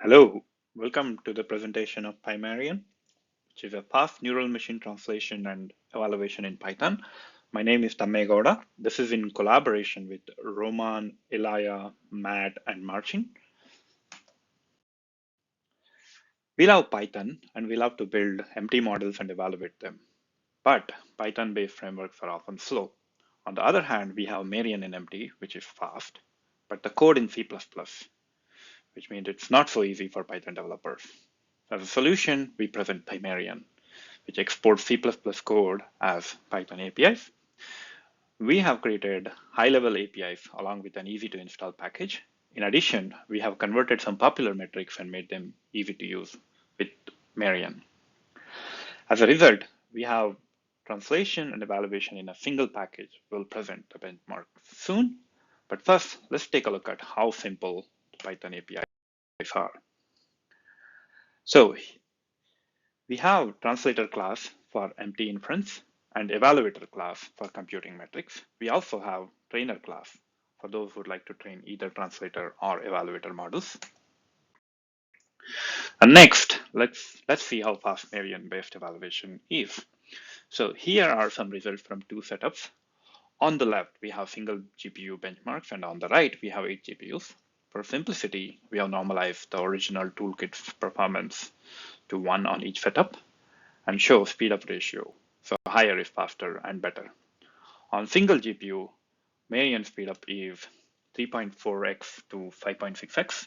Hello, welcome to the presentation of PyMarian, which is a fast neural machine translation and evaluation in Python. My name is Tamme Gowda. This is in collaboration with Roman, Elia, Matt, and Marcin. We love Python and we love to build empty models and evaluate them. But Python-based frameworks are often slow. On the other hand, we have Marian in empty, which is fast, but the code in C++, which means it's not so easy for Python developers. As a solution, we present PyMarian, which exports C++ code as Python APIs. We have created high-level APIs along with an easy-to-install package. In addition, we have converted some popular metrics and made them easy to use with Marian. As a result, we have translation and evaluation in a single package. We'll present the benchmark soon. But first, let's take a look at how simple the Python APIs are. So we have translator class for empty inference and evaluator class for computing metrics. We also have trainer class for those who would like to train either translator or evaluator models. And next, let's see how fast Marian-based evaluation is. So here are some results from two setups. On the left, we have single GPU benchmarks, and on the right, we have 8 GPUs. For simplicity, we have normalized the original toolkit's performance to 1 on each setup and show speedup ratio. So higher is faster and better. On single GPU, Marian speedup is 3.4x to 5.6x.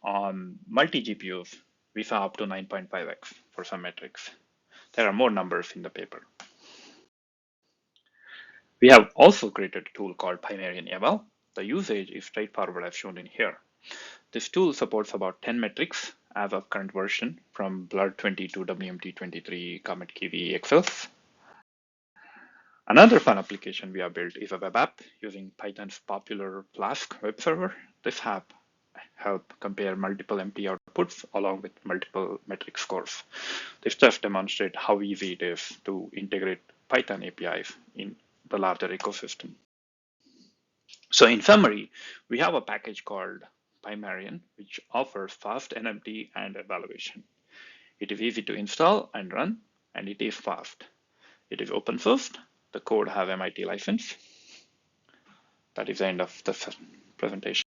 On multi-GPUs, we saw up to 9.5x for some metrics. There are more numbers in the paper. We have also created a tool called PyMarian Eval. The usage is straightforward as shown in here. This tool supports about 10 metrics as of current version, from Blur 20 to WMT23, Comet Kiwi, XLs. Another fun application we have built is a web app using Python's popular Flask web server. This app helps compare multiple empty outputs along with multiple metric scores. This just demonstrates how easy it is to integrate Python APIs in the larger ecosystem. So in summary, we have a package called PyMarian, which offers fast NMT and evaluation. It is easy to install and run, and it is fast. It is open source. The code has MIT license. That is the end of the presentation.